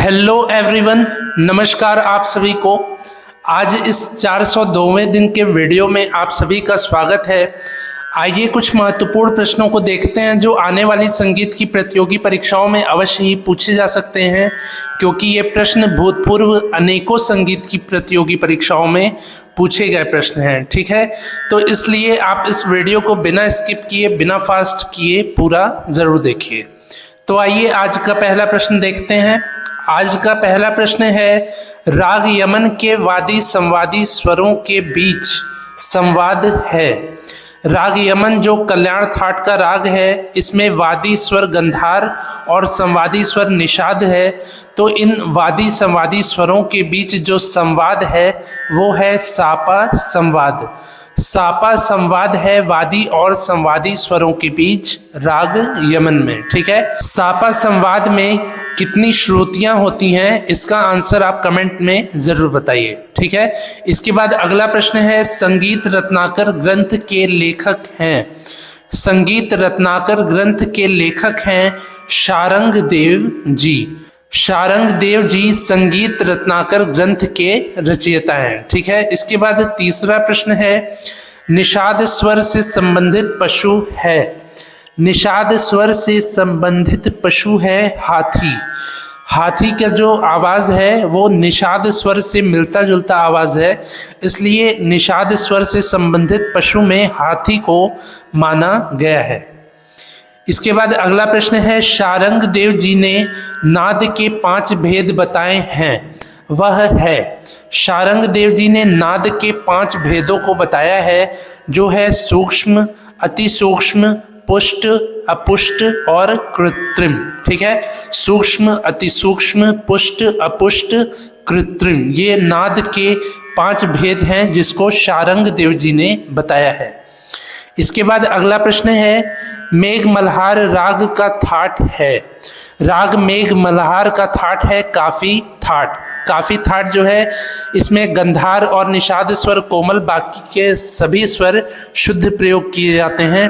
Hello everyone, नमस्कार आप सभी को। आज इस 402वें दिन के वीडियो में आप सभी का स्वागत है। आइए कुछ महत्वपूर्ण प्रश्नों को देखते हैं जो आने वाली संगीत की प्रतियोगी परीक्षाओं में अवश्य ही पूछे जा सकते हैं, क्योंकि ये प्रश्न भूतपूर्व अनेकों संगीत की प्रतियोगी परीक्षाओं में पूछे गए प्रश्न हैं। ठीक है, तो इसलिए आप इस वीडियो को बिना स्किप किए, बिना फास्ट किए पूरा ज़रूर देखिए। तो आइए आज का पहला प्रश्न देखते हैं। आज का पहला प्रश्न है, राग यमन के वादी संवादी स्वरों के बीच संवाद है। राग यमन जो कल्याण थाट का राग है, इसमें वादी स्वर गंधार और संवादी स्वर निषाद है। तो इन वादी संवादी स्वरों के बीच जो संवाद है वो है सापा संवाद। सापा संवाद है वादी और संवादी स्वरों के बीच राग यमन में। ठीक है, सापा संवाद में कितनी श्रुतियां होती हैं, इसका आंसर आप कमेंट में जरूर बताइए। ठीक है, इसके बाद अगला प्रश्न है, संगीत रत्नाकर ग्रंथ के लेखक हैं। संगीत रत्नाकर ग्रंथ के लेखक हैं शारंग देव जी। शारंग देव जी संगीत रत्नाकर ग्रंथ के रचयिता हैं। ठीक है, इसके बाद तीसरा प्रश्न है, निषाद स्वर से संबंधित पशु है। निषाद स्वर से संबंधित पशु है हाथी। हाथी का जो आवाज है वो निषाद स्वर से मिलता जुलता आवाज है, इसलिए निषाद स्वर से संबंधित पशु में हाथी को माना गया है। इसके बाद अगला प्रश्न है, शारंग देव जी ने नाद के 5 भेद बताए हैं। वह है, शारंग देव जी ने नाद के 5 भेदों को बताया है, जो है सूक्ष्म, अति सूक्ष्म, पुष्ट, अपुष्ट और कृत्रिम। ठीक है, सूक्ष्म, अति सूक्ष्म, पुष्ट, अपुष्ट, कृत्रिम, ये नाद के 5 भेद हैं जिसको शारंग देव जी ने बताया है। इसके बाद अगला प्रश्न है, मेघ मल्हार राग का थाट है। राग मेघ मल्हार का थाट है काफी थाट। काफी थाट जो है, इसमें गंधार और निषाद स्वर कोमल, बाकी के सभी स्वर शुद्ध प्रयोग किए जाते हैं।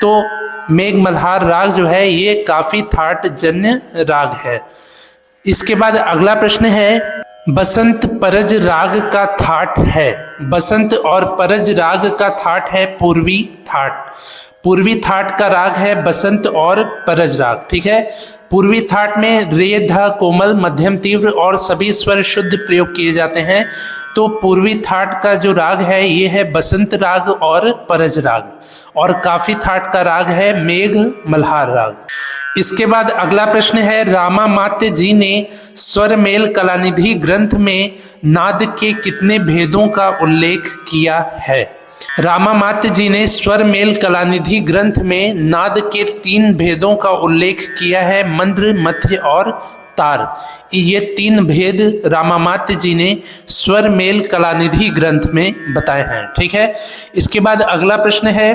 तो मेघ मल्हार राग जो है ये काफी थाट जन्य राग है। इसके बाद अगला प्रश्न है, बसंत परज राग का थाट है। बसंत और परज राग का थाट है पूर्वी थाट। पूर्वी थाट का राग है बसंत और परज राग। ठीक है, पूर्वी थाट में रे, ध, कोमल, मध्यम, तीव्र और सभी स्वर शुद्ध प्रयोग किए जाते हैं। तो पूर्वी थाट का जो राग है ये है बसंत राग और परज राग, और काफी थाट का राग है मेघ मल्हार राग। इसके बाद अगला प्रश्न है, रामामात्य जी ने स्वरमेल कलानिधि ग्रंथ में नाद के कितने भेदों का उल्लेख किया है। रामामात्य जी ने स्वरमेल कलानिधि ग्रंथ में नाद के 3 भेदों का उल्लेख किया है, मंद्र, मध्य और तार। ये 3 भेद रामामात्य जी ने स्वरमेल कलानिधि ग्रंथ में बताए हैं। ठीक है, इसके बाद अगला प्रश्न है,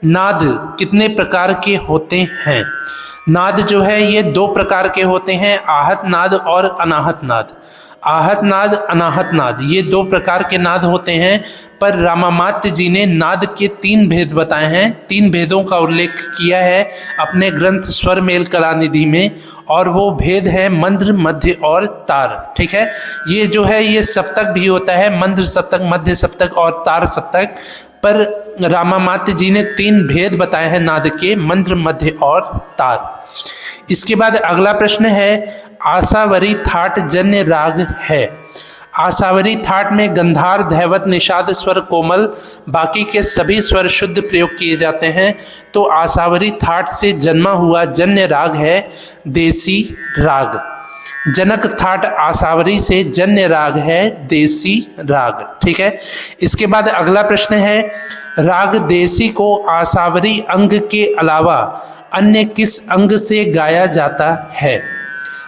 नाद कितने प्रकार के होते हैं। नाद जो है ये 2 प्रकार के होते हैं, आहत नाद और अनाहत नाद। आहत नाद, अनाहत नाद, ये 2 प्रकार के नाद होते हैं, पर रामामात्य जी ने नाद के 3 भेद बताए हैं। 3 भेदों का उल्लेख किया है अपने ग्रंथ स्वरमेल कलानिधि में, और वो भेद है मंद्र, मध्य और तार। ठीक है, ये जो है ये सप्तक भी होता है, मंद्र सप्तक, मध्य सप्तक और तार सप्तक, पर रामामात्य जी ने 3 भेद बताए हैं नाद के, मंद्र, मध्य और तार। इसके बाद अगला प्रश्न है, आसावरी थाट जन्य राग है। आसावरी थाट में गंधार, धैवत, निषाद स्वर कोमल, बाकी के सभी स्वर शुद्ध प्रयोग किए जाते हैं। तो आसावरी थाट से जन्मा हुआ जन्य राग है देसी राग। जनक थाट आसावरी से जन्य राग है देसी राग। ठीक है, इसके बाद अगला प्रश्न है, राग देसी को आसावरी अंग के अलावा अन्य किस अंग से गाया जाता है।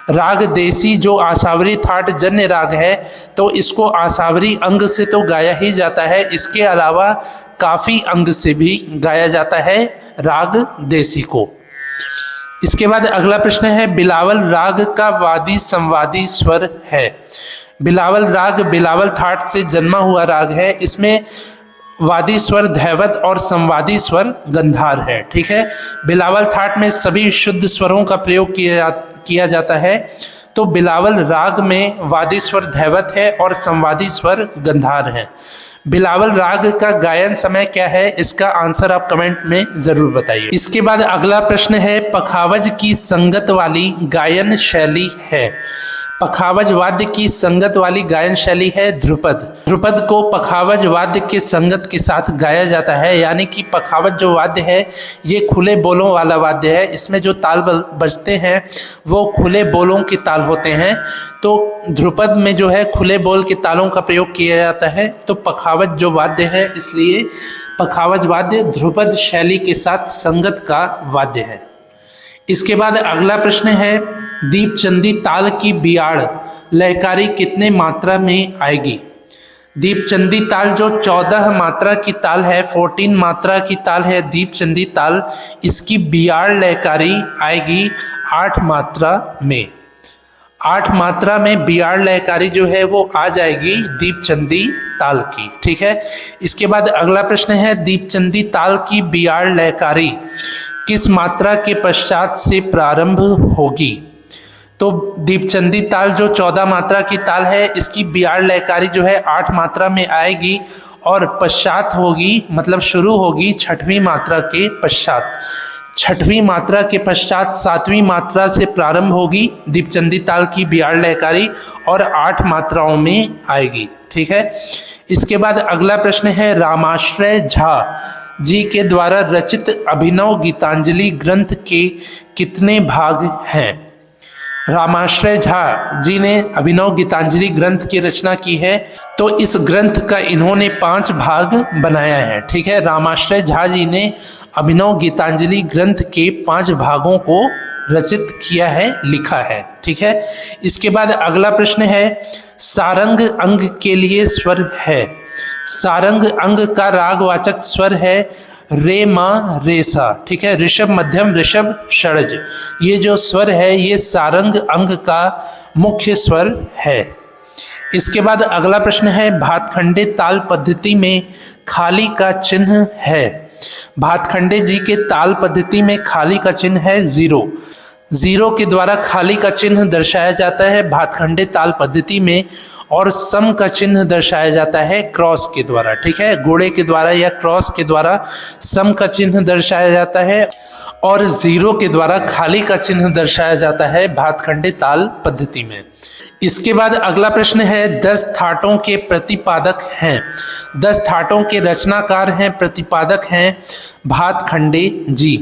राग देसी जो आसावरी थाट जन्य राग है, तो इसको आसावरी अंग से तो गाया ही जाता है, इसके अलावा काफी अंग से भी गाया जाता है राग देसी को। इसके बाद अगला प्रश्न है, बिलावल राग का वादी संवादी स्वर है। बिलावल राग बिलावल थाट से जन्मा हुआ राग है, इसमें वादी स्वर धैवत और संवादी स्वर गंधार है। ठीक है, बिलावल थाट में सभी शुद्ध स्वरों का प्रयोग किया जाता है। तो बिलावल राग में वादी स्वर धैवत है और संवादी स्वर गंधार है। बिलावल राग का गायन समय क्या है, इसका आंसर आप कमेंट में जरूर बताइए। इसके बाद अगला प्रश्न है, पखावज की संगत वाली गायन शैली है। पखावज वाद्य की संगत वाली गायन शैली है ध्रुपद। ध्रुपद को पखावज वाद्य के संगत के साथ गाया जाता है, यानी कि पखावज जो वाद्य है ये खुले बोलों वाला वाद्य है। इसमें जो ताल बजते हैं वो खुले बोलों के ताल होते हैं, तो ध्रुपद में जो है खुले बोल के तालों का प्रयोग किया जाता है। तो पखावज जो वाद्य है, इसलिए पखावज वाद्य ध्रुपद शैली के साथ संगत का वाद्य है। इसके बाद अगला प्रश्न है, दीपचंदी ताल की बियाड़ लयकारी कितने मात्रा में आएगी। दीपचंदी ताल जो 14 मात्रा की ताल है, 14 मात्रा की ताल है दीपचंदी ताल, इसकी बियाड़ लयकारी आएगी 8 मात्रा में। 8 मात्रा में बियाड़ लयकारी जो है वो आ जाएगी दीपचंदी ताल की। ठीक है। इसके बाद अगला प्रश्न है, दीपचंदी ताल की बियाड़ लयकारी किस मात्रा के पश्चात से प्रारंभ होगी। तो दीपचंदी ताल जो 14 मात्रा की ताल है, इसकी बियाड़ लयकारी जो है 8 मात्रा में आएगी और पश्चात होगी, मतलब शुरू होगी 6वीं मात्रा के पश्चात। 6वीं मात्रा के पश्चात 7वीं मात्रा से प्रारंभ होगी दीपचंदी ताल की बियाड़ लयकारी और 8 मात्राओं में आएगी। ठीक है। इसके बाद अगला प्रश्न है, रामाश्रय झा जी के द्वारा रचित अभिनव गीतांजलि ग्रंथ के कितने भाग हैं। रामाश्रय झा जी ने अभिनव गीतांजलि ग्रंथ की रचना की है, तो इस ग्रंथ का इन्होंने 5 भाग बनाया है। ठीक है। रामाश्रय झा जी ने अभिनव गीतांजलि ग्रंथ के 5 भागों को रचित किया है, लिखा है। ठीक है। इसके बाद अगला प्रश्न है, सारंग अंग के लिए स्वर है। सारंग अंग का रागवाचक स्वर है रे मा रे सा। ठीक है। ऋषभ मध्यम ऋषभ षड्ज, ये जो स्वर है ये सारंग अंग का मुख्य स्वर है। इसके बाद अगला प्रश्न है, भातखंडे ताल पद्धति में खाली का चिन्ह है। भातखंडे जी के ताल पद्धति में खाली का चिन्ह है 0। 0 के द्वारा खाली का चिन्ह दर्शाया जाता है भातखंडे ताल पद्धति में, और सम का चिन्ह दर्शाया जाता है क्रॉस के द्वारा। ठीक है। घोड़े के द्वारा या क्रॉस के द्वारा सम का चिन्ह दर्शाया जाता है और 0 के द्वारा खाली का चिन्ह दर्शाया जाता है भातखंडे ताल पद्धति में। इसके बाद अगला प्रश्न है, 10 थाटों के प्रतिपादक हैं। 10 थाटों के रचनाकार हैं, प्रतिपादक हैं भातखंडे जी।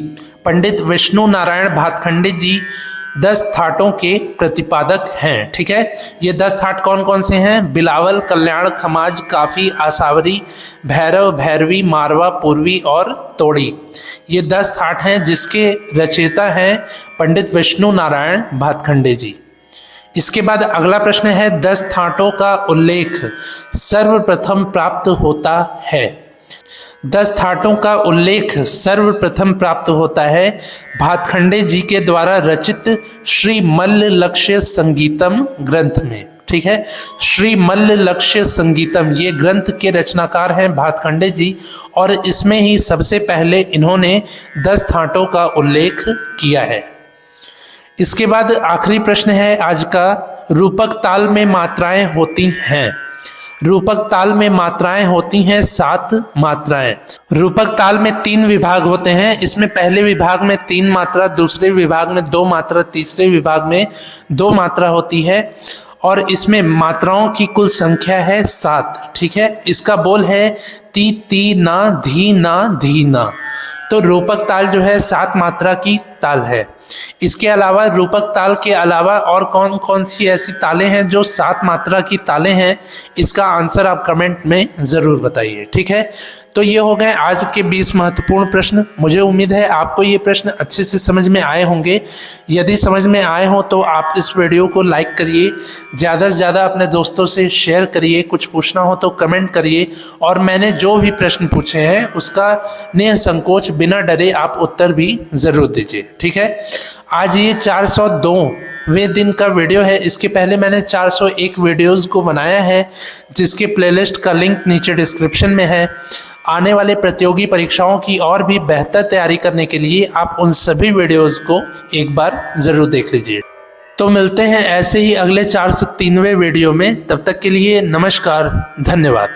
पंडित विष्णु नारायण भातखंडे जी 10 थाटों के प्रतिपादक हैं। ठीक है। ये 10 थाट कौन कौन से हैं, बिलावल, कल्याण, खमाज, काफी, आसावरी, भैरव, भैरवी, मारवा, पूर्वी और तोड़ी। ये 10 थाट हैं जिसके रचयिता हैं पंडित विष्णु नारायण भातखंडे जी। इसके बाद अगला प्रश्न है, 10 थाटों का उल्लेख सर्वप्रथम प्राप्त होता है। 10 थाटों का उल्लेख सर्वप्रथम प्राप्त होता है भातखंडे जी के द्वारा रचित श्री मल्ल लक्ष्य संगीतम ग्रंथ में। ठीक है। श्री मल्ल लक्ष्य संगीतम ये ग्रंथ के रचनाकार हैं भातखंडे जी, और इसमें ही सबसे पहले इन्होंने 10 थाटों का उल्लेख किया है। इसके बाद आखिरी प्रश्न है आज का, रूपक ताल में मात्राएं होती हैं। रूपक ताल में मात्राएं होती हैं 7 मात्राएं। रूपक ताल में 3 विभाग होते हैं। इसमें पहले विभाग में 3 मात्रा, दूसरे विभाग में 2 मात्रा, तीसरे विभाग में 2 मात्रा होती है, और इसमें मात्राओं की कुल संख्या है 7। ठीक है। इसका बोल है ती ती ना धी ना धी ना। तो रूपक ताल जो है 7 मात्रा की ताल है। इसके अलावा रूपक ताल के अलावा और कौन कौन सी ऐसी तालें हैं जो 7 मात्रा की तालें हैं, इसका आंसर आप कमेंट में ज़रूर बताइए। ठीक है। तो ये हो गए आज के 20 महत्वपूर्ण प्रश्न। मुझे उम्मीद है आपको ये प्रश्न अच्छे से समझ में आए होंगे। यदि समझ में आए हो तो आप इस वीडियो को लाइक करिए, ज़्यादा से ज़्यादा अपने दोस्तों से शेयर करिए, कुछ पूछना हो तो कमेंट करिए, और मैंने जो भी प्रश्न पूछे हैं उसका निसंकोच बिना डरे आप उत्तर भी ज़रूर दीजिए। ठीक है। आज ये 402वें दिन का वीडियो है। इसके पहले मैंने 401 वीडियोज़ को बनाया है, जिसके प्लेलिस्ट का लिंक नीचे डिस्क्रिप्शन में है। आने वाले प्रतियोगी परीक्षाओं की और भी बेहतर तैयारी करने के लिए आप उन सभी वीडियोज़ को एक बार ज़रूर देख लीजिए। तो मिलते हैं ऐसे ही अगले 403वें वीडियो में। तब तक के लिए नमस्कार, धन्यवाद।